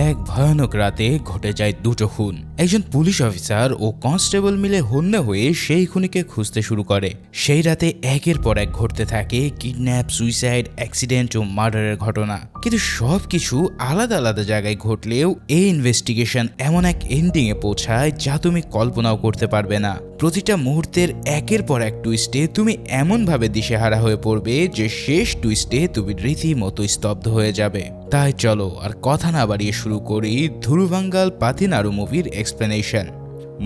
এক ভয়ানক রাতে ঘটে যায় দুটো খুন। একজন পুলিশ অফিসার ও কনস্টেবল মিলে হন্যে হয়ে সেই খুনিকে খুঁজতে শুরু করে। সেই রাতে একের পর এক ঘটতে থাকে কিডন্যাপ, সুইসাইড, অ্যাক্সিডেন্ট ও মার্ডারের ঘটনা। কিন্তু সবকিছু আলাদা আলাদা জায়গায় ঘটলেও এই ইনভেস্টিগেশন এমন এক এন্ডিং এ পৌঁছায় যা তুমি কল্পনাও করতে পারবে না। প্রতিটা মুহূর্তের একের পর এক টুইস্টে তুমি এমনভাবে দিশেহারা হয়ে পড়বে যে শেষ টুইস্টে তুমি রীতিমতো স্তব্ধ হয়ে যাবে। তাই চলো আর কথা না বাড়িয়ে শুরু করি ধুরুভাঙ্গাল পাথিনাড়ু মুভির এক্সপ্লেনেশন।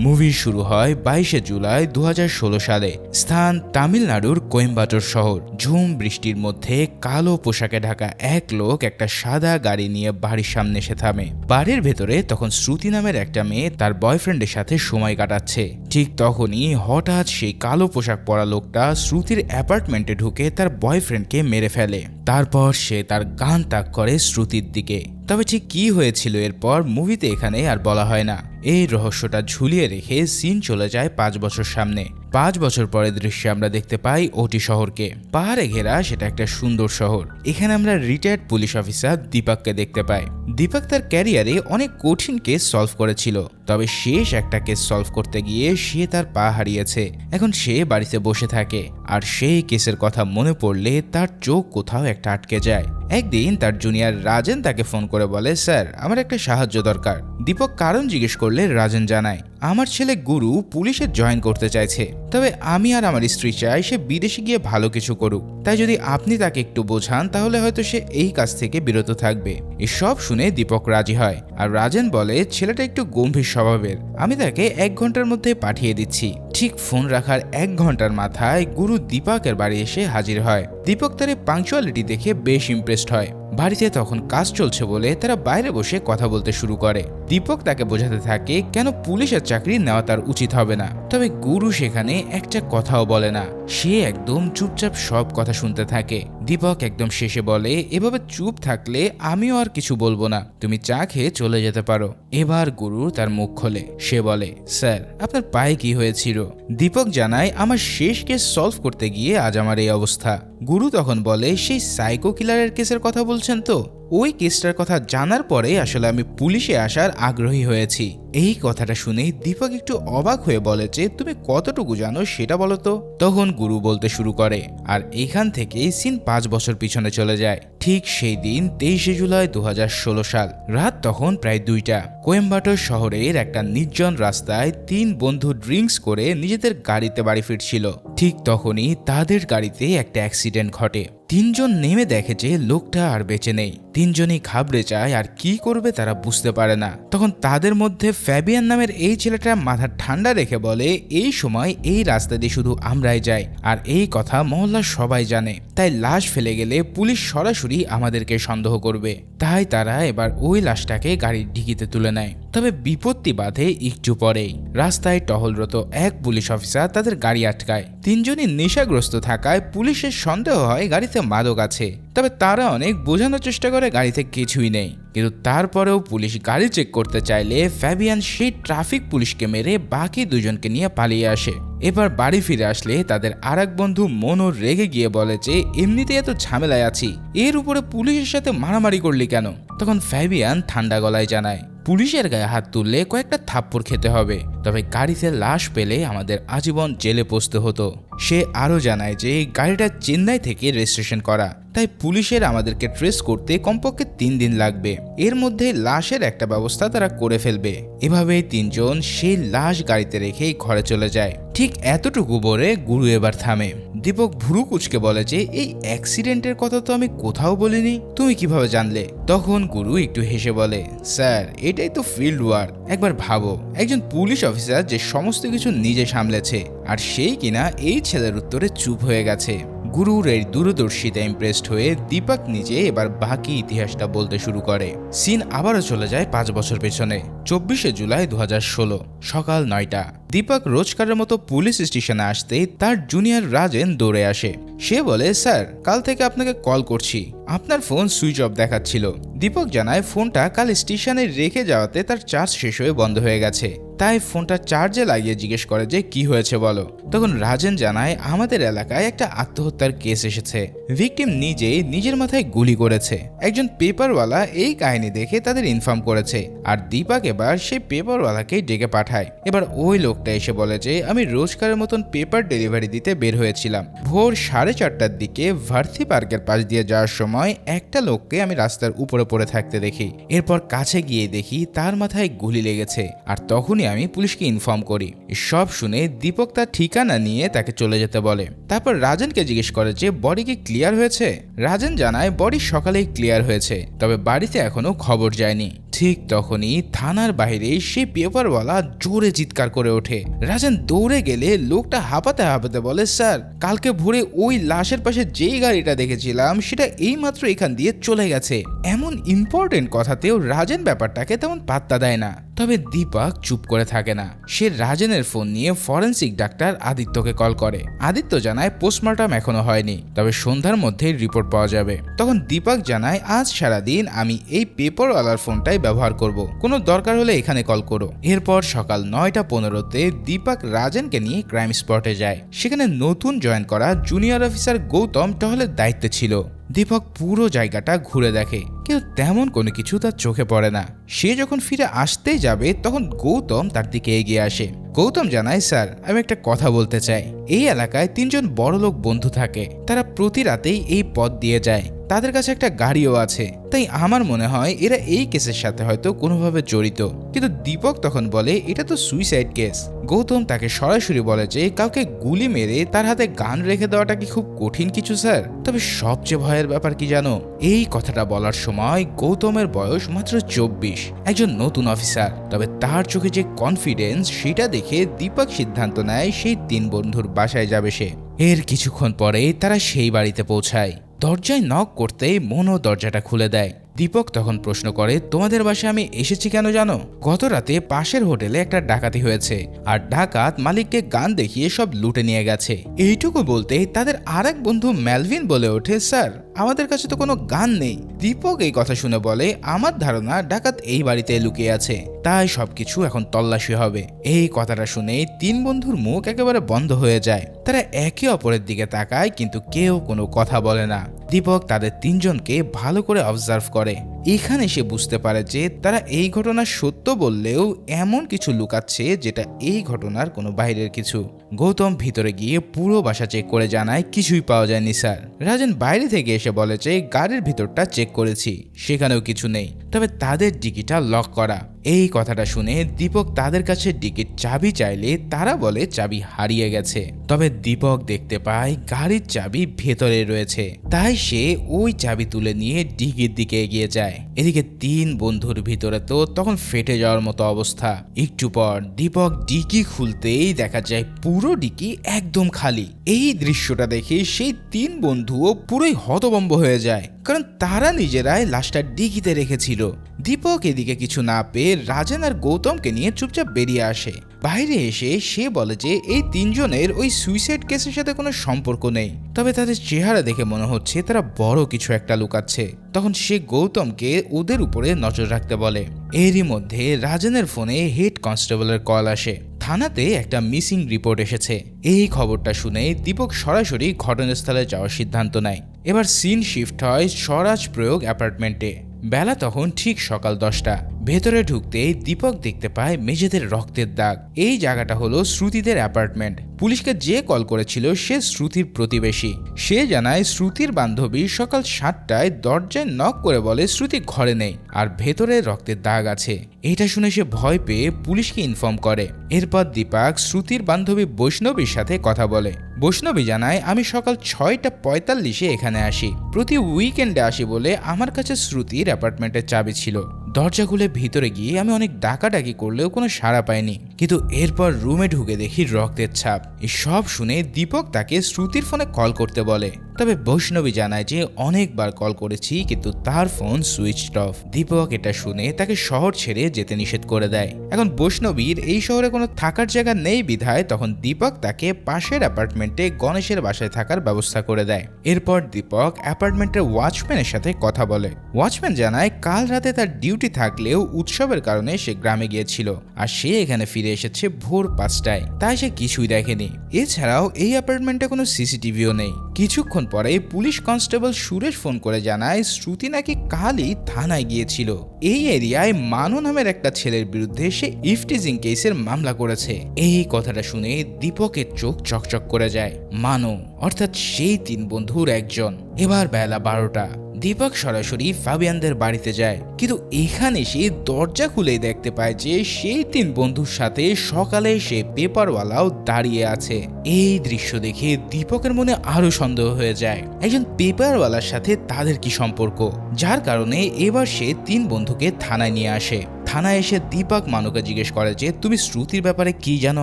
মুভি শুরু হয় 22শে জুলাই 2016 সালে। স্থান তামিলনাড়ুর কোয়েম্বাটোর শহর। ঝুম বৃষ্টির মধ্যে কালো পোশাকে ঢাকা এক লোক একটা সাদা গাড়ি নিয়ে বাড়ির সামনে এসে থামে। বাড়ির ভেতরে তখন শ্রুতি নামের একটা মেয়ে তার বয়ফ্রেন্ডের সাথে সময় কাটাচ্ছে। ঠিক তখনই হঠাৎ সেই কালো পোশাক পরা লোকটা শ্রুতির অ্যাপার্টমেন্টে ঢুকে তার বয়ফ্রেন্ডকে মেরে ফেলে। তারপর সে তার গান তাক করে শ্রুতির দিকে। তবে ঠিক কি হয়েছিল এরপর মুভিতে এখানে আর বলা হয় না। এই রহস্যটা ঝুলিয়ে রেখে সিন চলে যায় 5 বছর সামনে। 5 বছর পরের দৃশ্যে আমরা দেখতে পাই ওটি শহরকে। পাহাড়ে ঘেরা সেটা একটা সুন্দর শহর। এখানে আমরা রিটায়ার্ড পুলিশ অফিসার দীপককে দেখতে পাই। দীপক তার ক্যারিয়ারে অনেক কঠিন কেস সলভ করেছিল, তবে শেষ একটা কেস সলভ করতে গিয়ে সে তার পা হারিয়েছে। এখন সে বাড়িতে বসে থাকে আর সেই কেসের কথা মনে পড়লে তার চোখ কোথাও একটা আটকে যায়। একদিন তার জুনিয়র রাজেন তাকে ফোন করে বলে, স্যার আমার একটা সাহায্য দরকার। দীপক কারণ জিজ্ঞেস করলে রাজেন জানায়, আমার ছেলে গুরু পুলিশে জয়েন করতে চাইছে, তবে আমি আর আমার স্ত্রী চাই সে বিদেশে গিয়ে ভালো কিছু করুক। তাই যদি আপনি তাকে একটু বোঝান তাহলে হয়তো সে এই কাজ থেকে বিরত থাকবে। এসব শুনে দীপক রাজি হয় আর রাজেন বলে, ছেলেটা একটু গম্ভীর স্বভাবের, আমি তাকে 1 ঘন্টার মধ্যে পাঠিয়ে দিচ্ছি। ঠিক ফোন রাখার 1 ঘন্টার মাথায় গুরু দীপকের বাড়ি এসে হাজির হয়। দীপক তার পাংচুয়ালিটি দেখে বেশ ইমপ্রেসড হয়। বাড়িতে তখন কাজ চলছে বলে তারা বাইরে বসে কথা বলতে শুরু করে। দীপক তাকে বোঝাতে থাকে কেন পুলিশের চাকরি নেওয়া তার উচিত হবে না, তবে গুরু সেখানে একটা কথাও বলে না। সে একদম চুপচাপ সব কথা শুনতে থাকে। দীপক একদম শেষে বলে, এভাবে চুপ থাকলে আমিও আর কিছু বলবো না, তুমি চা খেয়ে চলে যেতে পারো। এবার গুরু তার মুখ খোলে। সে বলে, স্যার আপনার পায়ে কি হয়েছিল? দীপক জানায়, আমার শেষ কেস সলভ করতে গিয়ে আজ আমার এই অবস্থা। গুরু তখন বলে, সেই সাইকো কিলারের কেসের কথা বলছেন তো? ওই কেসটার কথা জানার পরে আসলে আমি পুলিশে আসার আগ্রহী হয়েছি। এই কথাটা শুনে দীপক একটু অবাক হয়ে বলে যে, তুমি কতটুকু জানো সেটা বলো তো। তখন গুরু বলতে শুরু করে আর এখান থেকে সিন 5 বছর পিছনে চলে যায়। ঠিক সেই দিন 23শে জুলাই 2016 সাল। রাত তখন প্রায় 2টা। কোয়েম্বাটোর শহরের একটা নির্জন রাস্তায় 3 বন্ধু ড্রিঙ্কস করে নিজেদের গাড়িতে বাড়ি ফিরছিল। ঠিক তখনই তাদের গাড়িতে একটা অ্যাক্সিডেন্ট ঘটে। 3 জন নেমে দেখে যে লোকটা আর বেঁচে নেই। 3 জনই ঘাবড়ে যায় আর কি করবে তারা বুঝতে পারে না। তখন তাদের মধ্যে ফ্যাবিয়ান নামের এই ছেলেটা মাথা ঠান্ডা রেখে বলে, এই সময় এই রাস্তা দিয়ে শুধু আমরাই যাই আর এই কথা মহল্লার সবাই জানে, তাই লাশ ফেলে গেলে পুলিশ সরাসরি আমাদেরকে সন্দেহ করবে। তাই তারা এবার ওই লাশটাকে গাড়ির ডিকিতে তুলে নেয়। তবে বিপত্তি বাধে একটু পরেই। রাস্তায় টহলরত এক পুলিশ অফিসার তাদের গাড়ি আটকায়। 3 জনই নেশাগ্রস্ত থাকায় পুলিশের সন্দেহ হয় গাড়িতে মাদক আছে। তবে তারা অনেক বোঝানোর চেষ্টা করে গাড়িতে কিছুই নেই, কিন্তু তারপরেও পুলিশ গাড়ি চেক করতে চাইলে ফ্যাবিয়ান সেই ট্রাফিক পুলিশকে মেরে বাকি 2 জনকে নিয়ে পালিয়ে আসে। এবার বাড়ি ফিরে আসলে তাদের আরেক বন্ধু মনো রেগে গিয়ে বলে যে, এমনিতে এত ঝামেলায় আছি, এর উপরে পুলিশের সাথে মারামারি করলি কেন? তখন ফ্যাবিয়ান ঠান্ডা গলায় জানায়, পুলিশের গায়ে হাত তুললে কয়েকটা থাপ্পড় খেতে হবে, তবে গাড়িতে লাশ পেলে আমাদের আজীবন জেলে পচতে হতো। সে আরও জানায় যে গাড়িটা চেন্নাই থেকে রেজিস্ট্রেশন করা, তাই পুলিশের আমাদেরকে ট্রেস করতে কমপক্ষে 3 দিন লাগবে। এর মধ্যে লাশের একটা ব্যবস্থা তারা করে ফেলবে। এভাবেই 3 জন সেই লাশ গাড়িতে রেখেই ঘরে চলে যায়। ঠিক এতটুকু বলে গুরু এবার থামে। দীপক ভুরু কুচকে বলে যে, এই অ্যাক্সিডেন্টের কথা তো আমি কোথাও বলিনি, তুমি কিভাবে জানলে? তখন গুরু একটু হেসে বলে, স্যার এটাই তো ফিল্ড ওয়ার্ক। একবার ভাবো, একজন পুলিশ অফিসার যে সমস্ত কিছু নিজে সামলেছে, আর সেই কিনা এই ছেলের উত্তরে চুপ হয়ে গেছে। গুরুর এই দূরদর্শিতা ইমপ্রেসড হয়ে দীপক নিজে এবার বাকি ইতিহাসটা বলতে শুরু করে। সিন আবারও চলে যায় 5 বছর পেছনে। 24শে জুলাই 2016 সকাল 9টা। দীপক রোজকারের মতো পুলিশ স্টেশনে আসতেই তার জুনিয়র রাজেন দৌড়ে আসে। সে বলে, স্যার কাল থেকে আপনাকে কল করছি, আপনার ফোন সুইচ অফ দেখাচ্ছিল। দীপক জানায় ফোনটা কাল স্টেশনে রেখে যাওয়াতে তার চার্জ শেষ হয়ে বন্ধ হয়ে গেছে, তাই ফোনটা চার্জে লাগিয়ে জিজ্ঞেস করে যে কি হয়েছে বলো। তখন রাজেন জানায় আমাদের এলাকায় একটা আত্মহত্যার কেস এসেছে, ভিকটিম নিজেই নিজের মাথায় গুলি করেছে। একজন পেপারওয়ালা এই কাহিনী দেখে তাদের ইনফর্ম করেছে, আর দীপক এবার সেই পেপারওয়ালাকেই ডেকে পাঠায়। এবার ওই লোকটা এসে বলে যে আমি রোজকারের মতন পেপার ডেলিভারি দিতে বের হয়েছিলাম। ভোর 4:30টার দিকে ভার্থি পার্কের পাশ দিয়ে যাওয়ার সময় একটা লোককে আমি রাস্তার উপরে পড়ে থাকতে দেখি। এরপর কাছে গিয়ে দেখি তার মাথায় গুলি লেগেছে, আর তখনই আমি পুলিশকে ইনফর্ম করি। সব শুনে দীপক তার ঠিকানা নিয়ে তাকে চলে যেতে বলে। তারপর রাজেনকে জিজ্ঞেস করে যে বডি কি ক্লিয়ার হয়েছে। রাজেন জানায় বডি সকালেই ক্লিয়ার হয়েছে, তবে বাড়িতে এখনো খবর যায়নি। ঠিক তখনই থানার বাইরে সেই পেপারওয়ালা জোরে চিৎকার করে ওঠে। রাজেন দৌড়ে গেলে লোকটা হাঁপাতে হাঁপাতে বলে স্যার, কালকে ভোরে ওই লাশের পাশে যেই গাড়িটা দেখেছিলাম সেটা এইমাত্র এখান দিয়ে চলে গেছে। এমন ইম্পর্টেন্ট কথাতেও রাজেন ব্যাপারটাকে তেমন পাত্তা দেয় না। তবে দীপক চুপ করে থাকে না। সে রাজেনের ফোন নিয়ে ফরেন্সিক ডাক্তার আদিত্যকে কল করে। আদিত্য জানায় পোস্টমর্টম এখনো হয়নি, তবে সন্ধ্যার মধ্যেই রিপোর্ট পাওয়া যাবে। তখন দীপক জানায় আজ সারাদিন আমি এই পেপারওয়ালার ফোনটাই ব্যবহার করব, কোনো দরকার হলে এখানে কল করো। এরপর সকাল 9:15-তে দীপক রাজেনকে নিয়ে ক্রাইম স্পটে যায়। সেখানে নতুন জয়েন করা জুনিয়র অফিসার গৌতম টহলের দায়িত্বে ছিল। দীপক পুরো জায়গাটা ঘুরে দেখে, কিন্তু তেমন কোনো কিছু তার চোখে পড়ে না। সে যখন ফিরে আসতেই যাবে তখন গৌতম তার দিকে এগিয়ে আসে। গৌতম জানায় স্যার, আমি একটা কথা বলতে চাই। এই এলাকায় 3জন বড়লোক বন্ধু থাকে, তারা প্রতি রাতেই এই পথ দিয়ে যায়। তাদের কাছে একটা গাড়িও আছে, তাই আমার মনে হয় এরা এই কেসের সাথে হয়তো কোনোভাবে জড়িত। কিন্তু দীপক তখন বলে এটা তো সুইসাইড কেস। গৌতম তাকে সরাসরি বলে যে কাউকে গুলি মেরে তার হাতে গান রেখে দেওয়াটা কি খুব কঠিন কিছু স্যার? তবে সবচেয়ে ভয়ের ব্যাপার কি জানো? এই কথাটা বলার সময় গৌতমের বয়স মাত্র 24, একজন নতুন অফিসার। তবে তার চোখে যে কনফিডেন্স সেটা দেখে দীপক সিদ্ধান্ত নেয় সেই 3 বন্ধুর বাসায় যাবে সে। এর কিছুক্ষণ পরে তারা সেই বাড়িতে পৌঁছায়। দরজায় নক করতেই মনও দরজাটা খুলে দেয়। দীপক তখন প্রশ্ন করে তোমাদের বাসায় আমি এসেছি কেন জানো? গত রাতে পাশের হোটেলে একটা ডাকাতি হয়েছে, আর ডাকাত মালিককে গান দেখিয়ে সব লুটে নিয়ে গেছে। এইটুকু বলতেই তাদের আরেক বন্ধু মেলভিন বলে ওঠে স্যার, আমাদের কাছে তো কোনো গান নেই। দীপক এই কথা শুনে বলে আমার ধারণা ডাকাত এই বাড়িতে লুকিয়ে আছে, তাই সবকিছু এখন তল্লাশি হবে। এই কথাটা শুনে 3 বন্ধুর মুখ একেবারে বন্ধ হয়ে যায়। তারা একে অপরের দিকে তাকায়, কিন্তু কেউ কোনো কথা বলে না। দীপক তাদের 3 জনকে ভালো করে অবজার্ভ করে। এখানে সে বুঝতে পারে যে তারা এই ঘটনা সত্য বললেও এমন কিছু লুকাচ্ছে যেটা এই ঘটনার কোনো বাইরের কিছু। গৌতম ভিতরে গিয়ে পুরো বাসা চেক করে জানায় কিছুই পাওয়া যায়নি স্যার। রাজেন বাইরে থেকে এসে বলে যে গাড়ির ভিতরটা চেক করেছি, সেখানেও কিছু নেই, তবে তাদের ডিকিটা লক করা। এই কথাটা শুনে দীপক তাদের কাছে ডিকির চাবি চাইলে তারা বলে চাবি হারিয়ে গেছে। তবে দীপক দেখতে পায় গাড়ির চাবি ভেতরে রয়েছে, তাই সে ওই চাবি তুলে নিয়ে ডিকির দিকে এগিয়ে যায়। এদিকে 3 বন্ধুর ভিতরে তো তখন ফেটে যাওয়ার মতো অবস্থা। একটু পর দীপক ডিকি খুলতেই দেখা যায় পুরো ডিকি একদম খালি। এই দৃশ্যটা দেখে সেই 3 বন্ধুও পুরোই হতভম্ব হয়ে যায়, কারণ তারা নিজেরাই লাশটা ডিকিতে রেখেছিল। দীপক এদিকে কিছু না পেয়ে রাজেন আর গৌতমকে নিয়ে চুপচাপ বেরিয়ে আসে। বাইরে এসে সে বলে যে এই 3 জনের ওই সুইসাইড কেসের সাথে কোনো সম্পর্ক নেই, তবে তাদের চেহারা দেখে মনে হচ্ছে তারা বড় কিছু একটা লুকাচ্ছে। তখন সে গৌতমকে ওদের উপরে নজর রাখতে বলে। এরই মধ্যে রাজেনের ফোনে হেড কনস্টেবলের কল আসে। থানাতে একটা মিসিং রিপোর্ট এসেছে। এই খবরটা শুনে দীপক সরাসরি ঘটনাস্থলে যাওয়ার সিদ্ধান্ত নেয়। এবার সিন শিফট হয় স্বরাজ প্রয়োগ অ্যাপার্টমেন্টে। বেলা তখন ঠিক সকাল 10টা। ভেতরে ঢুকতেই দীপক দেখতে পায় মেঝেদের রক্তের দাগ। এই জায়গাটা হলো শ্রুতিদের অ্যাপার্টমেন্ট। পুলিশকে যে কল করেছিল সে শ্রুতির প্রতিবেশী। সে জানায় শ্রুতির বান্ধবী সকাল 7টায় দরজায় নক করে বলে শ্রুতি ঘরে নেই আর ভেতরে রক্তের দাগ আছে। এটা শুনে সে ভয় পেয়ে পুলিশকে ইনফর্ম করে। এরপর দীপক শ্রুতির বান্ধবী বৈষ্ণবীর সাথে কথা বলে। বৈষ্ণবী জানায় আমি সকাল 6:45-এ এখানে আসি, প্রতি উইকেন্ডে আসি বলে আমার কাছে শ্রুতির অ্যাপার্টমেন্টের চাবি ছিল। দরজা খুলে ভিতরে গিয়ে আমি অনেক ডাকাডাকি করলেও কোনো সাড়া পাইনি, কিন্তু এরপর রুমে ঢুকে দেখি রক্তের ছাপ। এই সব শুনে দীপক তাকে শ্রুতির ফোনে কল করতে বলে। তবে বৈষ্ণবী জানায় যে অনেকবার কল করেছি কিন্তু তার ফোন সুইচড অফ। দীপক এটা শুনে তাকে শহর ছেড়ে যেতে নিষেধ করে দেয়। এখন বৈষ্ণবীর এই শহরে কোনো থাকার জায়গা নেই বিধায় তখন দীপক তাকে পাশের অ্যাপার্টমেন্টে গণেশের বাসায় থাকার ব্যবস্থা করে দেয়। এরপর দীপক অ্যাপার্টমেন্টের ওয়াচম্যানের সাথে কথা বলে। ওয়াচম্যান জানায় কাল রাতে তার ডিউটি থাকলেও উৎসবের কারণে সে গ্রামে গিয়েছিল আর সে এখানে ফিরে ফিরে এসেছে ভোর 5টায়, তাই সে কিছুই দেখেনি। এছাড়াও এই অ্যাপার্টমেন্টে কোনো সিসিটিভিও নেই। কিছুক্ষণ পরে পুলিশ কনস্টেবল সুরেশ ফোন করে জানায় শ্রুতি নাকি কালই থানায় গিয়েছিল। এই এরিয়ায় মানো নামের একটা ছেলের বিরুদ্ধে সে ইফটিজিং কেসের মামলা করেছে। এই কথাটা শুনে দীপকের চোখ চকচক করে যায়। মানো অর্থাৎ সেই 3 বন্ধুর একজন। এবার বেলা 12টা। দীপক সরাসরি ফাবিয়ানদের বাড়িতে যায়, কিন্তু এখানে সে দরজা খুলেই দেখতে পায় যে সেই 3 বন্ধুর সাথে সকালে সে পেপারওয়ালাও দাঁড়িয়ে আছে। এই দৃশ্য দেখে দীপকের মনে আরো সন্দেহ হয়ে যায়, একজন পেপারওয়ালার সাথে তাদের কি সম্পর্ক, যার কারণে এবার সে 3 বন্ধুকে থানায় নিয়ে আসে। থানায় এসে দীপক মানুকে জিজ্ঞেস করে যে তুমি শ্রুতির ব্যাপারে কি জানো,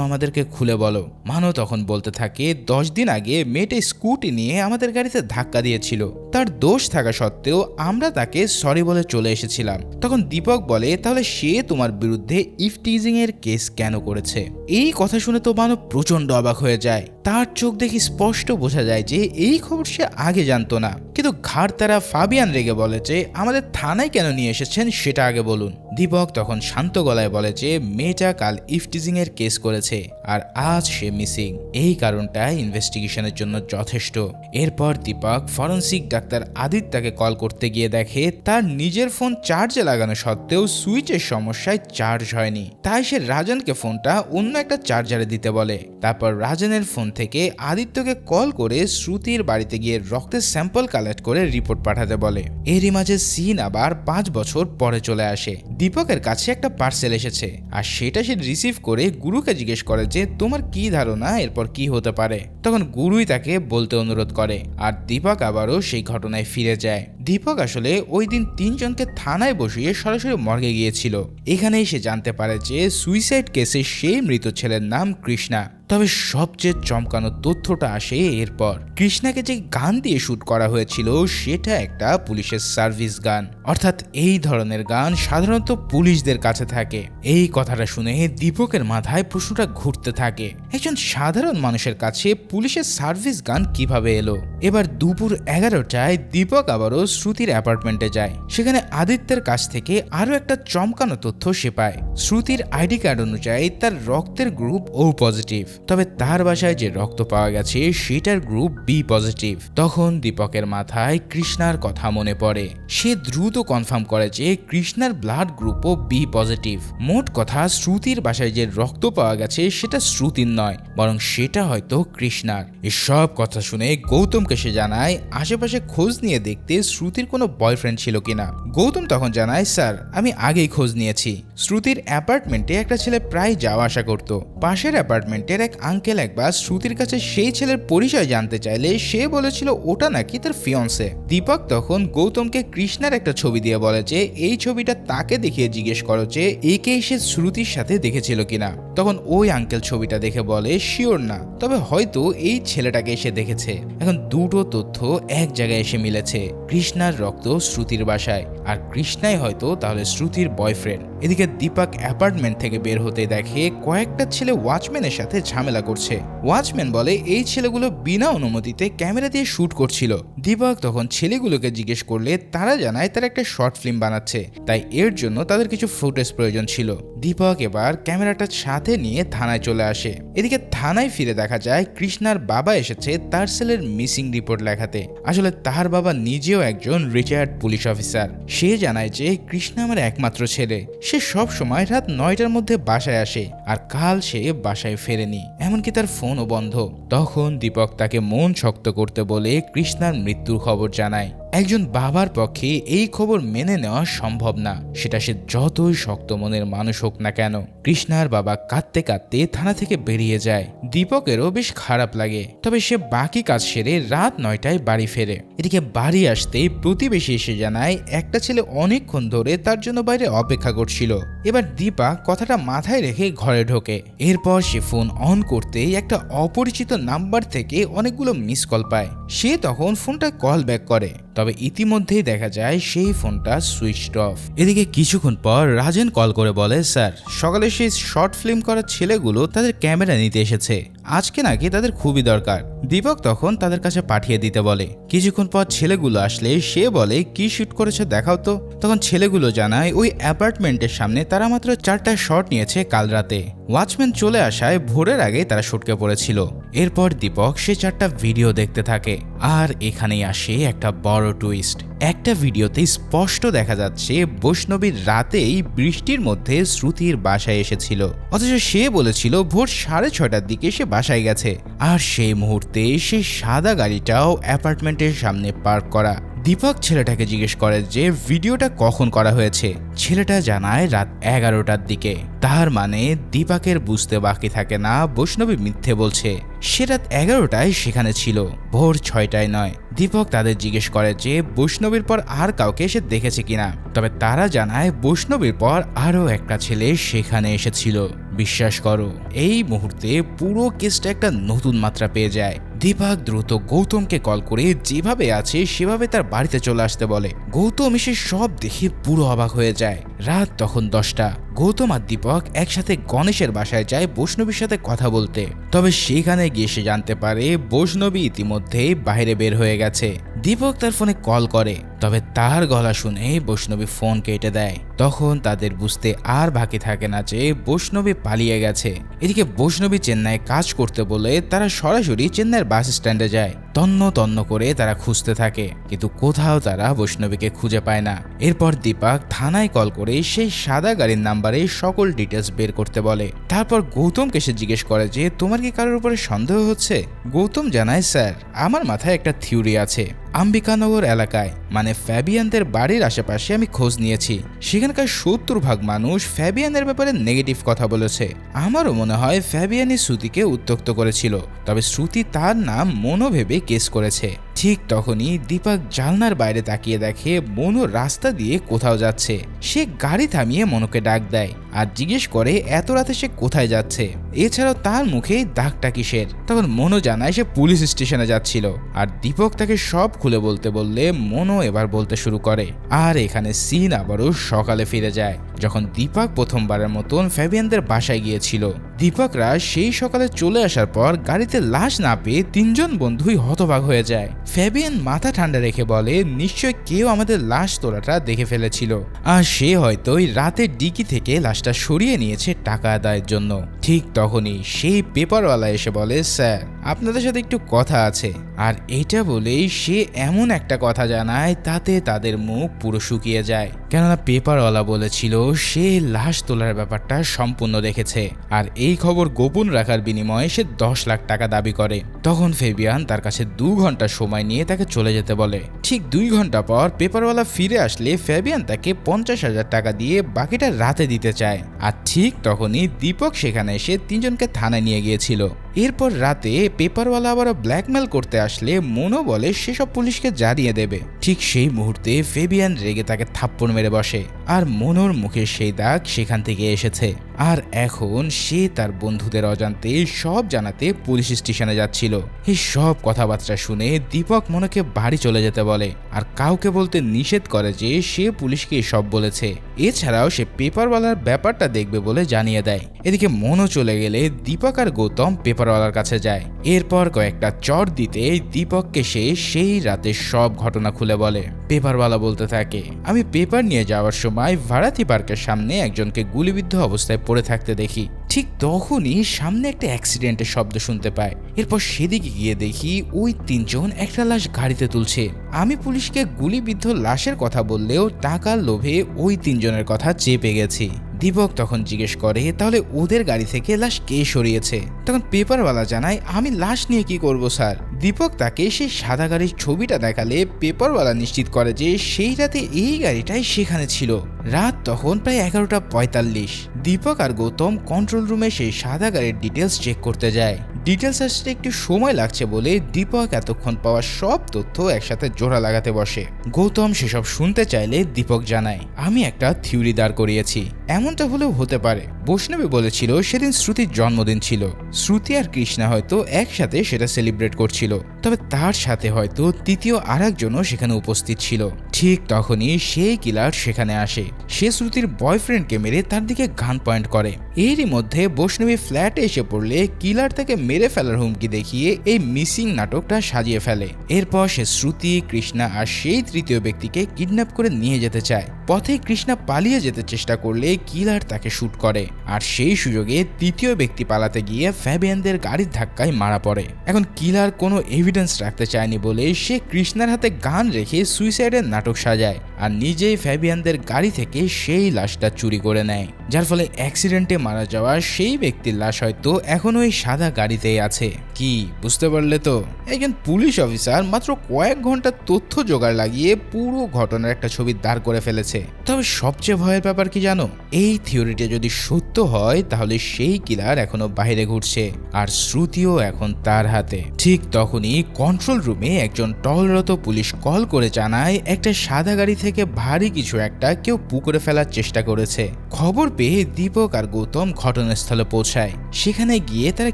আমাদেরকে খুলে বলো। মানো তখন বলতে থাকে 10 দিন আগে মেয়েটা স্কুটি নিয়ে আমাদের গাড়িতে ধাক্কা দিয়েছিল, তার দোষ থাকা সত্ত্বেও আমরা তাকে সরি বলে চলে এসেছিলাম। তখন দীপক বলে তাহলে সে তোমার বিরুদ্ধে ইফটিজিং এর কেস কেন করেছে? এই কথা শুনে তো মানো প্রচন্ড অবাক হয়ে যায়। তার চোখ দেখে স্পষ্ট বোঝা যায় যে এই খবর সে আগে জানতো না। কিন্তু ঘাড়তারা ফাবিয়ান রেগে বলে যে আমাদের থানায় কেন নিয়ে এসেছেন সেটা আগে বলুন। দীপক তখন শান্ত গলায় বলে যে মেয়েটা কাল ইফটিজিং এর কেস করেছে আর আজ সে মিসিং, এই কারণটা ইনভেস্টিগেশনের জন্য যথেষ্ট। এরপর দীপক ফরেন্সিক ডাক্তার আদিত্যকে কল করতে গিয়ে দেখে তার নিজের ফোন চার্জে লাগানো সত্ত্বেও সুইচের সমস্যায় চার্জ হয়নি। তাই সে রাজনকে ফোনটা অন্য একটা চার্জারে দিতে বলে। তারপর রাজনের ফোন থেকে আদিত্যকে কল করে শ্রুতির বাড়িতে গিয়ে রক্তের স্যাম্পল কালেক্ট করে রিপোর্ট পাঠাতে বলে। এরই মাঝে সিন আবার 5 বছর পরে চলে আসে। দীপকের কাছে একটা পার্সেল এসেছে আর সেটা সে রিসিভ করে গুরুকে জিজ্ঞেস করে যে তোমার কি ধারণা এরপর কি হতে পারে। তখন গুরুই তাকে বলতে অনুরোধ করে আর দীপক আবারও সেই ঘটনায় ফিরে যায়। দীপক আসলে ওই দিন 3 জনকে থানায় বসিয়ে সরাসরি মর্গে গিয়েছিল। এখানেই সে জানতে পারে যে সুইসাইড কেসে সেই মৃত ছেলের নাম কৃষ্ণা। তবে সবচেয়ে চমকানো তথ্যটা আসে এরপর। কৃষ্ণাকে যে গান দিয়ে শুট করা হয়েছিল সেটা একটা পুলিশের সার্ভিস গান, অর্থাৎ এই ধরনের গান সাধারণত পুলিশদের কাছে থাকে। এই কথাটা শুনে দীপকের মাথায় প্রশ্নটা ঘুরতে থাকে, একজন সাধারণ মানুষের কাছে পুলিশের সার্ভিস গান কিভাবে এলো? এবার দুপুর 11টায় দীপক আবারও শ্রুতির অ্যাপার্টমেন্টে যায়। সেখানে আদিত্যের কাছ থেকে আরো একটা চমকানো তথ্য সে পায়। শ্রুতির আইডি কার্ড অনুযায়ী তার রক্তের গ্রুপ ও পজিটিভ, তবে তার বাসায় যে রক্ত পাওয়া গেছে সেটার গ্রুপ বি পজিটিভ। তখন দীপকের মাথায় কৃষ্ণার কথা মনে পড়ে। সে দ্রুত কনফার্ম করে যে কৃষ্ণার ব্লাড গ্রুপও বি পজিটিভ। মোট কথা শ্রুতির বাসায় যে রক্ত পাওয়া গেছে সেটা শ্রুতির নয়, বরং সেটা হয়তো কৃষ্ণার। এসব কথা শুনে গৌতমকে সে জানায় আশেপাশে খোঁজ নিয়ে দেখতে শ্রুতির কোনো বয়ফ্রেন্ড ছিল কিনা। গৌতম তখন জানায় স্যার আমি আগেই খোঁজ নিয়েছি। শ্রুতির অ্যাপার্টমেন্টে একটা ছেলে প্রায় যাওয়া আসা করত। পাশের অ্যাপার্টমেন্টের এক আঙ্কেল একবার শ্রুতির কাছে সেই ছেলের পরিচয় জানতে চাইলে সে বলেছিল ওটা নাকি তার ফিয়ন্সে। দীপক তখন গৌতমকে কৃষ্ণার একটা ছবি দিয়ে বলে যে এই ছবিটা তাকে দেখিয়ে জিজ্ঞেস করো যে একে সে শ্রুতির সাথে দেখেছিল কিনা। তখন ওই আঙ্কেল ছবিটা দেখে বলে শিওর না, তবে হয়তো এই ছেলেটাকে এসে দেখেছে। এখন দুটো তথ্য এক জায়গায় এসে মিলেছে, কৃষ্ণার রক্ত শ্রুতির বাসায় আর কৃষ্ণাই হয়তো তাহলে শ্রুতির বয়ফ্রেন্ড। এদিকে দীপক অ্যাপার্টমেন্ট থেকে বের হতে দেখে কয়েকটা ছেলে ওয়াচম্যানের সাথে ঝামেলা করছে। ওয়াচম্যান বলে এই ছেলেগুলো বিনা অনুমতিতে ক্যামেরা দিয়ে শুট করছিল। দীপক তখন ছেলেগুলোকে জিজ্ঞেস করলে তারা জানায় তারা একটা শর্ট ফিল্ম বানাচ্ছে, তাই এর জন্য তাদের কিছু ফুটেজ প্রয়োজন ছিল। দীপক এবার ক্যামেরাটা সাথে নিয়ে থানায় চলে আসে। এদিকে থানায় ফিরে দেখা যায় কৃষ্ণার বাবা এসেছে তার ছেলের মিসিং রিপোর্ট লেখাতে। আসলে তার বাবা নিজেও একজন রিটায়ার্ড পুলিশ অফিসার। সে জানায় যে কৃষ্ণা আমার একমাত্র ছেলে, সে সব সময় রাত 9টার মধ্যে বাসায় আসে আর কাল সে বাসায় ফেরেনি, এমনকি তার ফোনও বন্ধ। তখন দীপক তাকে মন শক্ত করতে বলে কৃষ্ণার মৃত্যুর খবর জানায়। একজন বাবার পক্ষে এই খবর মেনে নেওয়া সম্ভব না, সেটা সে যতই শক্ত মনের মানুষ হোক না কেন। কৃষ্ণার বাবা কাঁদতে কাঁদতে থানা থেকে বেরিয়ে যায়। দীপকেরও বেশ খারাপ লাগে, তবে সে বাকি কাজ সেরে রাত 9টায় বাড়ি ফেরে। এদিকে বাড়ি আসতেই প্রতিবেশী এসে জানায় একটা ছেলে অনেকক্ষণ ধরে তার জন্য বাইরে অপেক্ষা করছিল। এবার দীপা কথাটা মাথায় রেখে ঘরে ঢোকে। এরপর সে ফোন অন করতেই একটা অপরিচিত নাম্বার থেকে অনেকগুলো মিস কল পায়। সে তখন ফোনটা কল ব্যাক করে, তবে ইতিমধ্যেই দেখা যায় সেই ফোনটা সুইচড অফ। এদিকে কিছুক্ষণ পর রাজেন কল করে বলে স্যার সকালে সেই শর্ট ফিল্ম করা ছেলেগুলো তাদের ক্যামেরা নিতে এসেছে, আজকে নাকি তাদের খুবই দরকার। দীপক তখন তাদের কাছে পাঠিয়ে দিতে বলে। কিছুক্ষণ পর ছেলেগুলো আসলে সে বলে কি শুট করেছে দেখাও তো। তখন ছেলেগুলো জানায় ওই অ্যাপার্টমেন্টের সামনে তারা মাত্র 4টা শট নিয়েছে কাল রাতে। ওয়াচম্যান চলে আসায় ভোরের আগে তারা সটকে পড়েছিল। এরপর দীপক সে 4টা ভিডিও দেখতে থাকে। আর এখানেই আসে একটা বড় টুইস্ট। একটা ভিডিওতে স্পষ্ট দেখা যাচ্ছে বৈষ্ণবীর রাতেই বৃষ্টির মধ্যে শ্রুতির বাসায় এসেছিল, অথচ সে বলেছিল ভোর 6:30টার দিকে সে বাসায় গেছে। আর সেই মুহূর্তে সেই সাদা গাড়িটাও অ্যাপার্টমেন্টের সামনে পার্ক করা। দীপক ছেলেটাকে জিজ্ঞেস করে যে ভিডিওটা কখন করা হয়েছে। ছেলেটা জানায় রাত 11টার দিকে। তার মানে দীপকের বুঝতে বাকি থাকে না বৈষ্ণবী মিথ্যে বলছে। সে রাত 11টায় সেখানে ছিল, ভোর 6টায় নয়। দীপক তাদের জিজ্ঞেস করে যে বৈষ্ণবীর পর আর কাউকে সে দেখেছে কিনা। তবে তারা জানায় বৈষ্ণবীর পর আরও একটা ছেলে সেখানে এসেছিল। বিশ্বাস করো এই মুহূর্তে পুরো কেসটা একটা নতুন মাত্রা পেয়ে যায়। দীপক দ্রুত গৌতমকে কল করে যেভাবে আছে সেভাবে তার বাড়িতে চলে আসতে বলে। গৌতম এসে সব দেখে পুরো অবাক হয়ে যায়। রাত তখন 10টা। গৌতম আর দীপক একসাথে গণেশের বাসায় যায় বৈষ্ণবীর সাথে কথা বলতে। তবে সেখানে গিয়ে সে জানতে পারে বৈষ্ণবী ইতিমধ্যেই বাইরে বের হয়ে গেছে। দীপক তার ফোনে কল করে, তবে তার গলা শুনে বৈষ্ণবী ফোন কেটে দেয়। তখন তাদের বুঝতে আর বাকি থাকে না যে বৈষ্ণবী পালিয়ে গেছে। এদিকে বৈষ্ণবী চেন্নাই কাজ করতে বলে তারা সরাসরি চেন্নাইয়ের বাস স্ট্যান্ডে যায়। তন্ন তন্ন করে তারা খুঁজতে থাকে, কিন্তু কোথাও তারা বৈষ্ণবীকে খুঁজে পায় না। এরপর দীপক থানায় কল করে সেই সাদা গাড়ির নাম্বারে সকল ডিটেলস বের করতে বলে। তারপর গৌতমকে সে জিজ্ঞেস করে যে তোমার কি কারোর উপরে সন্দেহ হচ্ছে। গৌতম জানায় স্যার আমার মাথায় একটা থিওরি আছে। আম্বিকানগর এলাকায় মানে ফ্যাবিয়ানদের বাড়ির আশেপাশে আমি খোঁজ নিয়েছি। সেখানকার 70% মানুষ ফ্যাবিয়ানের ব্যাপারে নেগেটিভ কথা বলেছে। আমারও মনে হয় ফ্যাবিয়ানই শ্রুতিকে উত্ত্যক্ত করেছিল, তবে শ্রুতি তার নাম মনো ভেবে কেস করেছে। ঠিক তখনই দীপক জানলার বাইরে তাকিয়ে দেখে মনো রাস্তা দিয়ে কোথাও যাচ্ছে। সে গাড়ি থামিয়ে মনোকে ডাক দেয় আর জিজ্ঞেস করে এত রাতে সে কোথায় যাচ্ছে, এছাড়াও তার মুখে দাগটা কিসের। তখন মনো জানায় সে পুলিশ স্টেশনে যাচ্ছিল। আর দীপক তাকে সব খুলে বলতে বললে মনো এবার বলতে শুরু করে। আর এখানে সিন আবারও সকালে ফিরে যায়, যখন দীপক প্রথমবারের মতন ফ্যাবিয়ানদের বাসায় গিয়েছিল। দীপকরা সেই সকালে চলে আসার পর গাড়িতে লাশ না পেয়ে 3জন বন্ধুই হতবাক হয়ে যায়। ফ্যাবিয়ান মাথা ঠান্ডা রেখে বলে নিশ্চয় কেউ আমাদের লাশ তোলাটা দেখে ফেলেছিল, আর সে হয়তো ওই রাতের ডিকি থেকে লাশটা সরিয়ে নিয়েছে টাকা আদায়ের জন্য। ঠিক তখনই সেই পেপারওয়ালা এসে বলে স্যার আপনাদের সাথে একটু কথা আছে। আর এটা বলেই সে এমন একটা কথা জানায় তাতে তাদের মুখ পুরো শুকিয়ে যায়, কেননা পেপারওয়ালা বলেছিল সে লাশ তোলার ব্যাপারটা সম্পূর্ণ দেখেছে, আর এই খবর গোপন রাখার বিনিময়ে সে 10 লাখ টাকা দাবি করে। তখন ফেবিয়ান তার কাছে 2 ঘন্টা সময় নিয়ে তাকে চলে যেতে বলে। ঠিক 2 ঘন্টা পর পেপারওয়ালা ফিরে আসলে ফেবিয়ান তাকে 50,000 টাকা দিয়ে বাকিটা রাতে দিতে চায়। আর ঠিক তখনই দীপক সেখানে এসে 3জনকে থানায় নিয়ে গিয়েছিল। এরপর রাতে পেপারওয়ালা আবার ব্ল্যাকমেল করতে আসলে মনো বলে সেসব পুলিশকে জানিয়ে দেবে। ঠিক সেই মুহূর্তে ফেবিয়ান রেগে তাকে থাপ্পড় মেরে বসে, আর মনোর মুখের সেই দাগ সেখান থেকে এসেছে। আর এখন সে তার বন্ধুদের অজান্তে সব জানাতে পুলিশ স্টেশনে যাচ্ছিল। এই সব কথাবার্তা শুনে দীপক মনোকে বাড়ি চলে যেতে বলে, আর কাউকে বলতে নিষেধ করে যে সে পুলিশকে সব বলেছে। এছাড়াও সে পেপারওয়ালার ব্যাপারটা দেখবে বলে জানিয়ে দেয়। এদিকে মনো চলে গেলে দীপক আর গৌতম পেপারওয়ালার কাছে যায়। এরপর কয়েকটা চড় দিতে দীপককে সে সেই রাতে সব ঘটনা খুলে বলে। পেপারওয়ালা বলতে থাকে আমি পেপার নিয়ে যাওয়ার সময় ভাড়াতি পার্কের সামনে একজনকে গুলিবিদ্ধ অবস্থায় পড়ে থাকতে দেখি। ঠিক তখনই সামনে একটা অ্যাক্সিডেন্টের শব্দ শুনতে পায়। এরপর সেদিকে গিয়ে দেখি ওই 3জন একটা লাশ গাড়িতে তুলছে। আমি পুলিশকে গুলিবিদ্ধ লাশের কথা বললেও টাকার লোভে ওই 3জনের কথা চেপে গেছি। দীপক তখন জিজ্ঞেস করে তাহলে ওদের গাড়ি থেকে লাশ কে সরিয়েছে। তখন পেপারওয়ালা জানায় আমি লাশ নিয়ে কি করব স্যার। দীপক তাকে সেই সাদা গাড়ির ছবিটা দেখালে পেপারওয়ালা নিশ্চিত করে যে সেই রাতে এই গাড়িটাই সেখানে ছিল। রাত তখন প্রায় 11:45। দীপক আর গৌতম কন্ট্রোল রুমে সেই সাদা গাড়ির ডিটেলস চেক করতে যায়। ডিটেলস আসতে একটু সময় লাগছে বলে দীপক এতক্ষণ পাওয়া সব তথ্য একসাথে জোড়া লাগাতে বসে। গৌতম সেসব শুনতে চাইলে দীপক জানায় আমি একটা থিওরি দাঁড় করিয়েছি। এমনটা হলেও হতে পারে বৈষ্ণবী বলেছিল সেদিন শ্রুতির জন্মদিন ছিল। শ্রুতি আর কৃষ্ণা হয়তো একসাথে সেটা সেলিব্রেট করছিল। তবে তবে তার সাথে হয়তো তৃতীয় আরেকজনও সেখানে উপস্থিত ছিল। ঠিক তখনই সেই কিলার সেখানে আসে। সে শ্রুতির বয়ফ্রেন্ডকে মেরে তার দিকে গান পয়েন্ট করে। এরই মধ্যে বৈষ্ণবী ফ্ল্যাটে এসে পড়লে কিলার তাকে মেরে ফেলার হুমকি দেখিয়ে এই মিসিং নাটকটা সাজিয়ে ফেলে। এরপর সে শ্রুতি, কৃষ্ণা আর সেই তৃতীয় ব্যক্তিকে কিডন্যাপ করে নিয়ে যেতে চায়। পথে কৃষ্ণা পালিয়ে যেতে চেষ্টা করলে কিলার তাকে শুট করে, আর সেই সুযোগে তৃতীয় ব্যক্তি পালাতে গিয়ে ফ্যাবিয়ানদের গাড়ির ধাক্কায় মারা পড়ে। এখন কিলার কোনো এভিডেন্স রাখতে চায়নি বলে সে কৃষ্ণার হাতে গান রেখে সুইসাইডের নাটক সাজায় আর নিজেই ফ্যাবিয়ানদের গাড়ি থেকে সেই লাশটা চুরি করে নেয়, যার ফলে অ্যাক্সিডেন্টে মারা যাওয়া সেই ব্যক্তির লাশ হয়তো এখনো ওই সাদা গাড়িতেই আছে। কি বুঝতে পারলে তো? একজন পুলিশ অফিসার মাত্র কয়েক ঘন্টা তথ্য জোগাড় লাগিয়ে পুরো ঘটনার একটা ছবি দাঁড় করে ফেলেছে। তবে সবচেয়ে ভয়ের ব্যাপার কি জানো? এই থিওরিটা যদি সত্য হয় তাহলে সেই কিলার এখনো বাইরে ঘুরছে আর শ্রুতিও এখন তার হাতে। ঠিক তখনই কন্ট্রোল রুমে একজন টহলরত পুলিশ কল করে জানায় একটা সাদা গাড়ি থেকে ভারী কিছু একটা কেউ পুকুরে ফেলার চেষ্টা করেছে। খবর পেয়ে দীপক আর গৌতম ঘটনাস্থলে পৌঁছায়। সেখানে গিয়ে তারা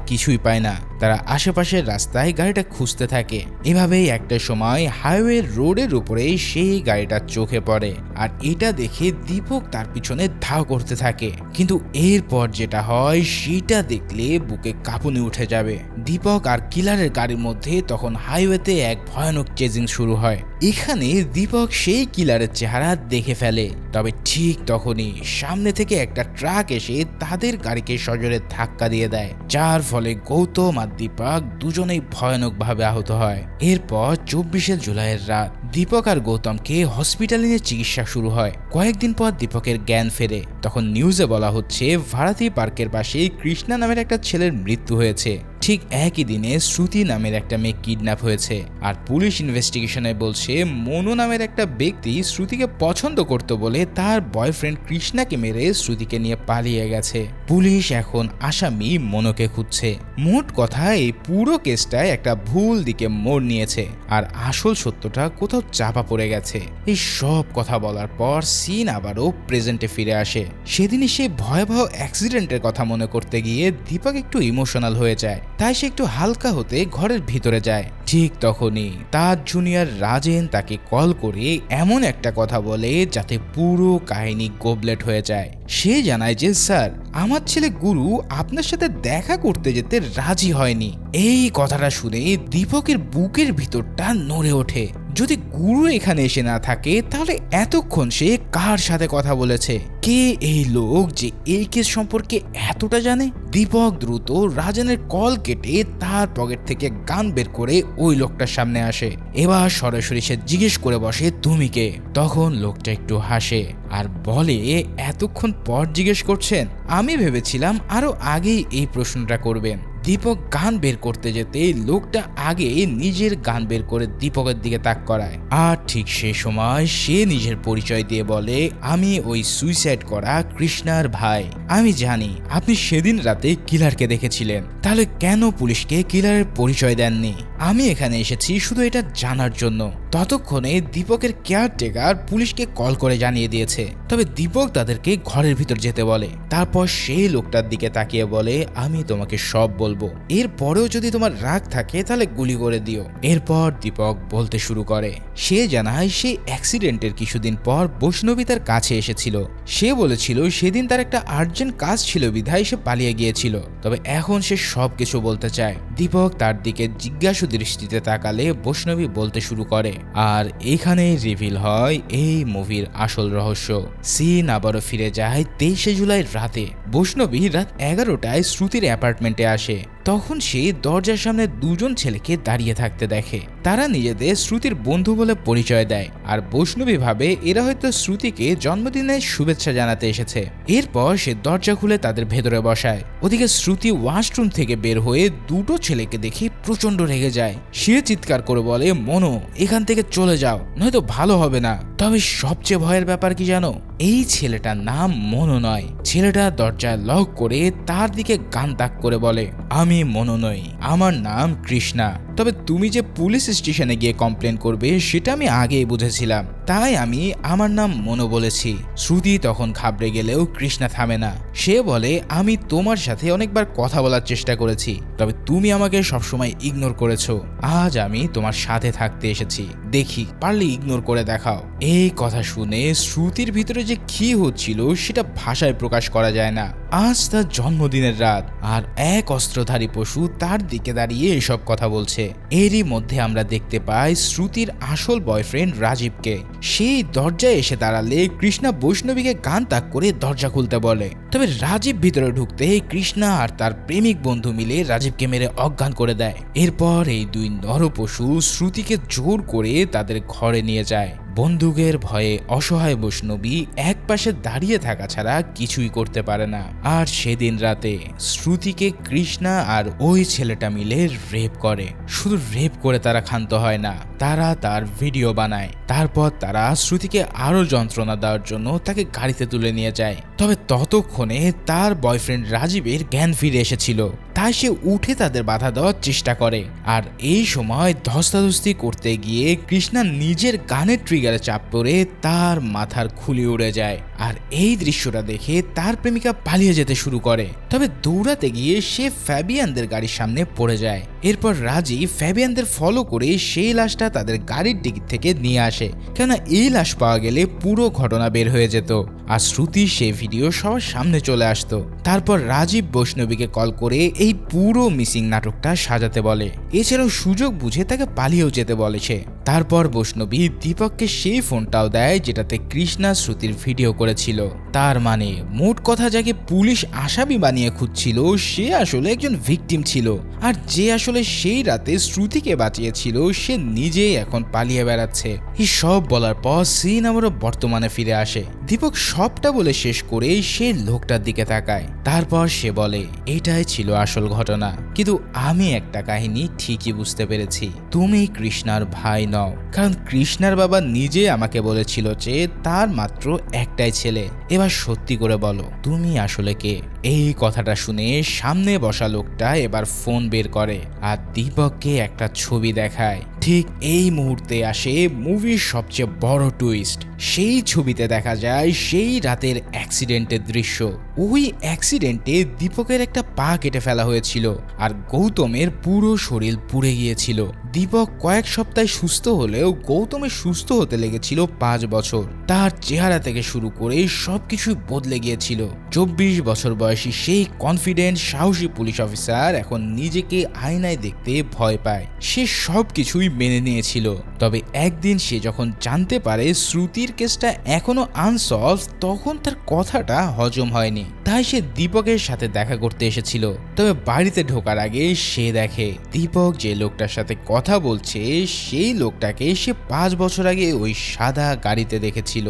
কিছুই পায় না। তারা আশেপাশের রাস্তায় গাড়িটা খুঁজতে থাকে। এভাবেই একটা সময় হাইওয়ে রোডের উপরে সেই গাড়িটা চোখে পড়ে আর এটা দেখে দীপক তার পিছনে ধাও করতে থাকে। কিন্তু এরপর যেটা হয় সেটা দেখলে বুকে কাঁপুনি উঠে যাবে। দীপক আর কিলারের গাড়ির মধ্যে তখন হাইওয়েতে এক ভয়ানক চেজিং শুরু হয়। এখানে দীপক সেই কিলারের চেহারা দেখে ফেলে। তবে ঠিক তখনই সামনে থেকে একটা ট্রাক এসে তাদের গাড়িকে সজোরে ধাক্কা দিয়ে দেয়, যার ফলে গৌতম আর দীপক দুজনেই ভয়ানকভাবে আহত হয়। এরপর 24শে জুলাইয়ের রাত দীপক আর গৌতমকে হসপিটালে নিয়ে চিকিৎসা শুরু হয়। কয়েকদিন পর দীপকের জ্ঞান ফেরে। তখন নিউজে বলা হচ্ছে ভারতী পার্কের পাশে কৃষ্ণা নামের একটা ছেলের মৃত্যু হয়েছে। ঠিক একই দিনে শ্রুতি নামের একটা মেয়ে কিডন্যাপ হয়েছে। আর পুলিশ ইনভেস্টিগেশনে বলছে মনু নামের একটা ব্যক্তি শ্রুতিকে পছন্দ করত বলে তার বয়ফ্রেন্ড কৃষ্ণাকে মেরে শ্রুতিকে নিয়ে পালিয়ে গেছে। পুলিশ এখন আসামি মনুকে খুঁজছে। মোট কথা এই পুরো কেসটায় একটা ভুল দিকে মোড় নিয়েছে আর আসল সত্যটা কোথাও চাপা পড়ে গেছে। এই সব কথা বলার পর সিন আবারও প্রেজেন্টে ফিরে আসে। সেদিনই সে ভয়াবহ অ্যাক্সিডেন্টের কথা মনে করতে গিয়ে দীপক একটু ইমোশনাল হয়ে যায়। তাই সে একটু হালকা হতে ঘরের ভিতরে যায়। ঠিক তখনই তার জুনিয়র রাজেন তাকে কল করে এমন একটা কথা বলে যাতে পুরো কাহিনী গোবলেট হয়ে যায়। সে জানায় যে স্যার, আমার ছেলে গুরু আপনার সাথে দেখা করতে যেতে রাজি হয়নি। এই কথাটা শুনে দীপকের বুকের ভিতরটা নড়ে ওঠে। যদি গুরু এখানে এসে না থাকে তাহলে এতক্ষণ সে কার সাথে কথা বলেছে? কে এই লোক যে এই কেস সম্পর্কে এতটা জানে? দীপক দ্রুত রাজেনের কল কেটে তার পকেট থেকে গান বের করে ওই লোকটার সামনে আসে। এবার সরাসরি সে জিজ্ঞেস করে বসে, তুমি কে? তখন লোকটা একটু হাসে আর বলে, এতক্ষণ পর জিজ্ঞেস করছেন? আমি ভেবেছিলাম আরো আগেই এই প্রশ্নটা করবেন। দীপক গান বের করতে যেতে লোকটা আগে নিজের গান বের করে দীপকের দিকে তাক করায়। আর ঠিক সেই সময় সে নিজের পরিচয় দিয়ে বলে, আমি ওই সুইসাইড করা কৃষ্ণার ভাই। আমি জানি আপনি সেদিন রাতে কিলারকে দেখেছিলেন, তাহলে কেন পুলিশকে কিলারের পরিচয় দেননি? আমি এখানে এসেছি শুধু এটা জানার জন্য। ততক্ষণে দীপকের কেয়ারটেকার পুলিশকে কল করে জানিয়ে দিয়েছে। তবে দীপক তাদেরকে ঘরের ভিতর যেতে বলে। তারপর সেই লোকটার দিকে তাকিয়ে বলে, আমি তোমাকে সব বলবো, এরপরেও যদি তোমার রাগ থাকে তাহলে গুলি করে দিও। এরপর দীপক বলতে শুরু করে। সে জানায় সে অ্যাক্সিডেন্টের কিছুদিন পর বৈষ্ণবী তার কাছে এসেছিল। সে বলেছিল সেদিন তার একটা আর্জেন্ট কাজ ছিল বিধায় সে পালিয়ে গিয়েছিল। তবে এখন সে সবকিছু বলতে চায়। দীপক তার দিকে জিজ্ঞাসু দৃষ্টিতে তাকালে বৈষ্ণবী বলতে শুরু করে। আর এখানে রিভিল হয় এই মুভির আসল রহস্য। সিন আবারও ফিরে যায় 23শে জুলাই রাতে। বৈষ্ণবী রাত 11টায় শ্রুতির অ্যাপার্টমেন্টে আসে। তখন সে দরজার সামনে দুজন ছেলেকে দাঁড়িয়ে থাকতে দেখে। তারা নিজেদের শ্রুতির বন্ধু বলে পরিচয় দেয় আর বৈষ্ণবী ভাবে এরা হয়তো শ্রুতিকে জন্মদিনের শুভেচ্ছা জানাতে এসেছে। এরপর সে দরজা খুলে তাদের ভেতরে বসায়। ওদিকে শ্রুতি ওয়াশরুম থেকে বের হয়ে দুটো ছেলেকে দেখে প্রচন্ড রেগে যায়। সে চিৎকার করে বলে, মনো, এখান থেকে চলে যাও, নয়তো ভালো হবে না। তবে সবচেয়ে ভয়ের ব্যাপার কি জানো? এই ছেলেটার নাম মনো নয়। ছেলেটা দরজা লক করে তার দিকে গান তাক করে বলে, আমি মনো নই, আমার নাম কৃষ্ণা, তবে তুমি যে পুলিশ স্টেশনে গিয়ে কমপ্লেন করবে সেটা আমি আগেই বুঝেছিলাম, তাই আমি আমার নাম মনো বলেছি। শ্রুতি তখন ঘাবড়ে গেলেও কৃষ্ণা থামে না। সে বলে, আমি তোমার সাথে অনেকবার কথা বলার চেষ্টা করেছি, তবে তুমি আমাকে সবসময় ইগনোর করেছো। আজ আমি তোমার সাথে থাকতে এসেছি, দেখি পারলে ইগনোর করে দেখাও। এই কথা শুনে শ্রুতির ভিতরে যে কি হচ্ছিল সেটা ভাষায় প্রকাশ করা যায় না। আজ তার জন্মদিনের রাত, আর এক অস্ত্রধারী পশু তার দিকে দাঁড়িয়ে এসব কথা বলছে। এরই মধ্যে আমরা দেখতে পাই শ্রুতির আসল বয়ফ্রেন্ড রাজীবকে। সেই দরজায় এসে দাঁড়ালে কৃষ্ণা বৈষ্ণবীকে গান তাক করে দরজা খুলতে বলে। তবে রাজীব ভিতরে ঢুকতে কৃষ্ণা আর তার প্রেমিক বন্ধু মিলে রাজীবকে মেরে অজ্ঞান করে দেয়। এরপর এই দুই নরপশু শ্রুতিকে জোর করে তাদের ঘরে নিয়ে যায়। বন্দুকের ভয়ে অসহায় বৈষ্ণবী এক পাশে দাঁড়িয়ে থাকা ছাড়া কিছুই করতে পারে না। আর সেদিন রাতে শ্রুতিকে কৃষ্ণা আর ওই ছেলেটা মিলে রেপ করে। শুধু রেপ করে তারা ক্ষান্ত হয় না, তারা তার ভিডিও বানায়। তারপর তারা শ্রুতিকে আরো যন্ত্রণা দেওয়ার জন্য তাকে গাড়িতে তুলে নিয়ে যায়। তবে ততক্ষণে তার বয়ফ্রেন্ড রাজীবের জ্ঞান ফিরে এসেছিল, তাই সে উঠে তাদের বাধা দেওয়ার চেষ্টা করে। আর এই সময় ধস্তাধস্তি করতে গিয়ে কৃষ্ণা নিজের গানের ট্রিগারে চাপ পড়ে তার মাথার খুলি উড়ে যায়। আর এই দৃশ্যটা দেখে তার প্রেমিকা পালিয়ে যেতে শুরু করে। তবে দৌড়াতে গিয়ে সে ফ্যাবিয়ানদের গাড়ির সামনে পড়ে যায়। এরপর রাজি ফ্যাবিয়ানদের ফলো করে সেই লাশটা তাদের গাড়ির ডিকি থেকে নিয়ে আসে, কেননা এই লাশ পাওয়া গেলে পুরো ঘটনা বের হয়ে যেত আর শ্রুতি সেই ভিডিও সবার সামনে চলে আসতো। তারপর রাজীব বৈষ্ণবীকে কল করে এই পুরো মিসিং নাটকটা সাজাতে বলে। এছাড়াও সুযোগ বুঝে তাকে পালিয়েও যেতে বলেছে। তারপর বৈষ্ণবী দীপককে সেই ফোনটাও দেয় যেটাতে কৃষ্ণা শ্রুতির ভিডিও করেছিল। তার মানে মোট কথা যাকে পুলিশ আসামি বানিয়ে খুঁজছিল সে আসলে একজন ভিকটিম ছিল, আর যে আসলে সেই রাতে শ্রুতিকে বাঁচিয়েছিল সে নিজেই এখন পালিয়ে বেড়াচ্ছে। এই সব বলার পর সিন আবারও বর্তমানে ফিরে আসে। দীপক সবটা বলে শেষ করে সে লোকটার দিকে তাকায়। তারপর সে বলে, এটাই ছিল আসল ঘটনা, কিন্তু আমি একটা কাহিনী ঠিকই বুঝতে পেরেছি। তুমি কৃষ্ণার ভাই নও, কারণ কৃষ্ণার বাবা নিজে আমাকে বলেছিল যে তার মাত্র একটাই ছেলে। এবার সত্যি করে বলো, তুমি আসলে কে? এই কথাটা শুনে সামনে বসা লোকটা এবার ফোন বের করে আর দীপককে একটা ছবি দেখায়। ঠিক এই মুহূর্তে আসে মুভির সবচেয়ে বড় টুইস্ট। সেই ছবিতে দেখা যায় সেই রাতের অ্যাক্সিডেন্টের দৃশ্য। ওই অ্যাক্সিডেন্টে দীপকের একটা পা কেটে ফেলা হয়েছিল আর গৌতমের পুরো শরীর পুড়ে গিয়েছিল। দীপক কয়েক সপ্তাহ সুস্থ হলেও গৌতমের সুস্থ হতে লেগেছিল 5 বছর। তার চেহারা থেকে শুরু করে সবকিছু বদলে গিয়েছিল। 24 বছর বয়সী সেই কনফিডেন্ট সাহসী পুলিশ অফিসার এখন নিজেকে আয়নায় দেখতে ভয় পায়। সে সবকিছুই মেনে নিয়েছিল। তবে একদিন সে যখন জানতে পারে শ্রুতির কেসটা এখনো আনসলভ, তখন তার কথাটা হজম হয়নি। তাই সে দীপকের সাথে দেখা করতে এসেছিল। তবে বাড়িতে ঢোকার আগে সে দেখে দীপক যে লোকটার সাথে কথা বলছে সেই লোকটাকে সে 5 বছর আগে ওই সাদা গাড়িতে দেখেছিল।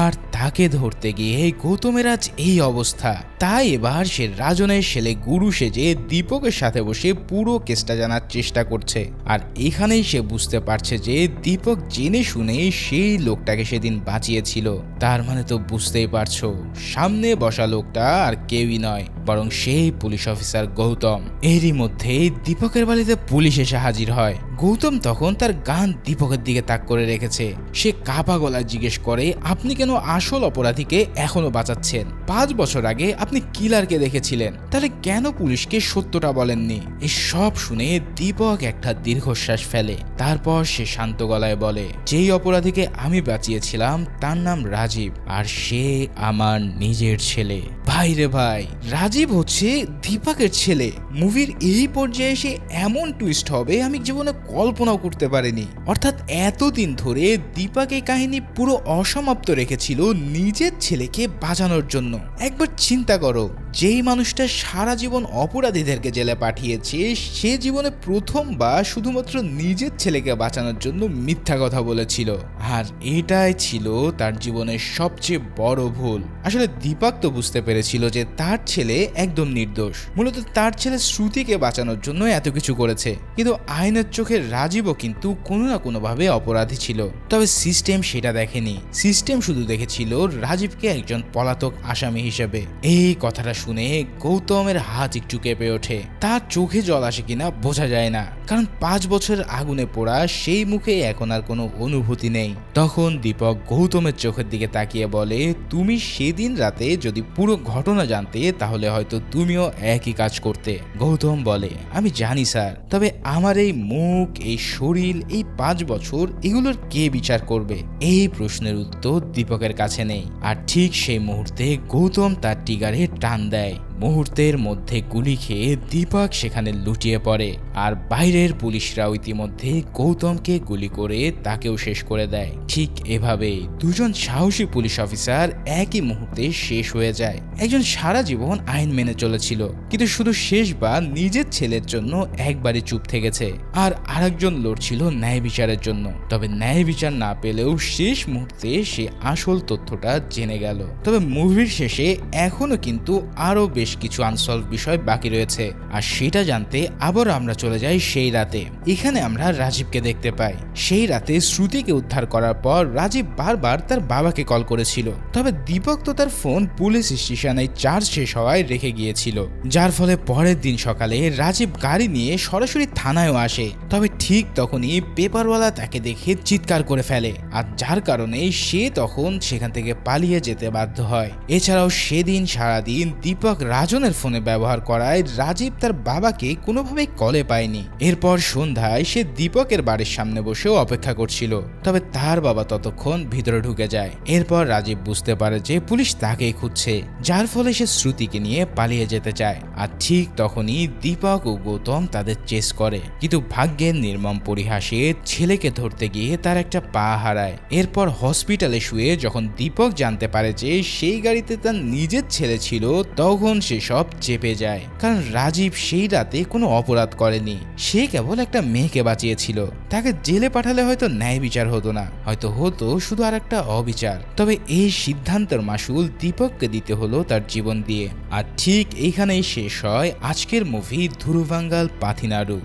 আর তাকে ধরতে গিয়ে গৌতমের আজ এই অবস্থা। তাই এবার সে রাজনের ছেলে গুরু সেজে দীপকের সাথে বসে পুরো কেসটা জানার চেষ্টা করছে। আর এখানেই সে বুঝতে পারছে যে দীপক জেনে শুনে সেই লোকটাকে সেদিন বাঁচিয়েছিল। তার মানে তো বুঝতেই পারছো, সামনে বসা লোকটা আর কেউই নয়, বরং সেই পুলিশ অফিসার গৌতম। এরই মধ্যে দীপকের বাড়িতে পুলিশ এসে হাজির হয়। গৌতম তখন তার গান দীপকের দিকে তাক করে রেখেছে। সে কাঁপা গলায় জিজ্ঞেস করে, আপনি কেন আসল অপরাধীকে এখনো বাঁচাচ্ছেন? 5 বছর আগে আপনি কিলারকে দেখেছিলেন, তাহলে কেন পুলিশকে সত্যটা বলেননি? এই সব শুনে দীপক একটা দীর্ঘশ্বাস ফেলে। তারপর সে শান্ত গলায় বলে, যেই অপরাধীকে আমি বাঁচিয়েছিলাম তার নাম রাজীব, আর সে আমার নিজের ছেলে। ভাই রে ভাই, রাজীব হচ্ছে দীপকের ছেলে। মুভির এই পর্যায়ে এসে এমন টুইস্ট হবে আমি জীবনে কল্পনাও করতে পারিনি। অর্থাৎ এতদিন ধরে দীপক এই কাহিনী পুরো অসমাপ্ত রেখেছিল নিজের ছেলেকে বাঁচানোর জন্য। একবার চিন্তা করো, যেই মানুষটা সারা জীবন অপরাধীদেরকে জেলে পাঠিয়েছে সে জীবনে প্রথমবার শুধুমাত্র নিজের ছেলেকে বাঁচানোর জন্য মিথ্যা কথা বলেছিল। আর এটাই ছিল তার জীবনের সবচেয়ে বড় ভুল। আসলে দীপক তো বুঝতে পেরেছিল বলেছিল যে তার ছেলে একদম নির্দোষ, মূলত তার ছেলে শ্রুতিকে বাঁচানোর জন্য এত কিছু করেছে। কিন্তু আইনের চোখে রাজীবও কিন্তু কোনো না কোনোভাবে অপরাধী ছিল। তবে সিস্টেম সেটা দেখেনি। সিস্টেম শুধু দেখেছিল রাজীবকে একজন পলাতক আসামি হিসেবে। এই কথাটা শুনে গৌতমের হাত একটু কেঁপে ওঠে। তার চোখে জল আসে কিনা বোঝা যায় না, কারণ 5 বছরের আগুনে পোড়া সেই মুখে এখন আর কোনো অনুভূতি নেই। তখন দীপক গৌতমের চোখের দিকে তাকিয়ে বলে, তুমি সেদিন রাতে যদি পুরো ঘটনা জানতে তাহলে হয়তো তুমিও একই কাজ করতে। গৌতম বলে, আমি জানি স্যার, তবে আমার এই মুখ, এই শরীর, এই 5 বছর এগুলোর কে বিচার করবে? এই প্রশ্নের উত্তর দীপকের কাছে নেই। আর ঠিক সেই মুহূর্তে গৌতম তার টিগারে টান দেয়। মুহূর্তের মধ্যে গুলি খেয়ে দীপক সেখানে লুটিয়ে পড়ে। আর বাইরের পুলিশরাও ইতিমধ্যে গৌতমকে গুলি করে তাকেও শেষ করে দেয়। ঠিক এভাবে দুজন সাহসী পুলিশ অফিসার একই মুহূর্তে শেষ হয়ে যায়। একজন সারা জীবন আইন মেনে চলেছিল, কিন্তু শুধু শেষবার নিজের ছেলের জন্য একবারই চুপ থেকেছে। আর আরেকজন লড়ছিল ন্যায় বিচারের জন্য। তবে ন্যায় বিচার না পেলেও শেষ মুহূর্তে সে আসল তথ্যটা জেনে গেল। তবে মুভির শেষে এখনো কিন্তু আরো বেশ কিছু আনসলভ বিষয় বাকি রয়েছে। আর সেটা জানতে আবার আমরা চলে যাই সেই রাতে। এখানে আমরা রাজীবকে দেখতে পাই। সেই রাতে শ্রুতিকে উদ্ধার করার পর রাজীব বারবার তার বাবাকে কল করেছিল। তবে দীপক তো তার ফোন পুলিশ স্টেশনে চার্জ শেষ হওয়ায় রেখে গিয়েছিল, যার ফলে পরের দিন সকালে রাজীব গাড়ি নিয়ে সরাসরি থানায়ও আসে। তবে ঠিক তখনই পেপারওয়ালা তাকে দেখে চিৎকার করে ফেলে, আর যার কারণে সে তখন সেখান থেকে পালিয়ে যেতে বাধ্য হয়। এছাড়াও সেদিন সারাদিন দীপক রাজনের ফোনে ব্যবহার করায় রাজীব তার বাবাকে কোনোভাবেই কলে পায়নি। এরপর সন্ধ্যায় সে দীপকের বাড়ির সামনে বসেও অপেক্ষা করছিল। তবে তার বাবা ততক্ষণ ভিতরে ঢুকে যায়। এরপর রাজীব বুঝতে পারে যে পুলিশ তাকেই খুঁজছে, যার ফলে সে শ্রুতিকে নিয়ে পালিয়ে যেতে চায়। আর ঠিক তখনই দীপক ও গৌতম তাদের চেস করে, কিন্তু ভাগ্যের নির্মম পরিহাসে ছেলেকে ধরতে গিয়ে তার একটা পা হারায়। এরপর হসপিটালে শুয়ে যখন দীপক জানতে পারে যে সেই গাড়িতে তার নিজের ছেলে ছিল, তখন সে সব চেপে যায়। কারণ রাজীব সেই রাতে কোনো অপরাধ করেনি, সে কেবল একটা মেয়েকে বাঁচিয়েছিল। তাকে জেলে পাঠালে হয়তো ন্যায় বিচার হতো না, হয়তো হতো শুধু আর একটা অবিচার। তবে এই সিদ্ধান্তের মাসুল দীপককে দিতে হলো তার জীবন দিয়ে। আর ঠিক এইখানেই শেষ হয় আজকের মুভি ধুরুভাঙ্গাল পাথিনাড়ু।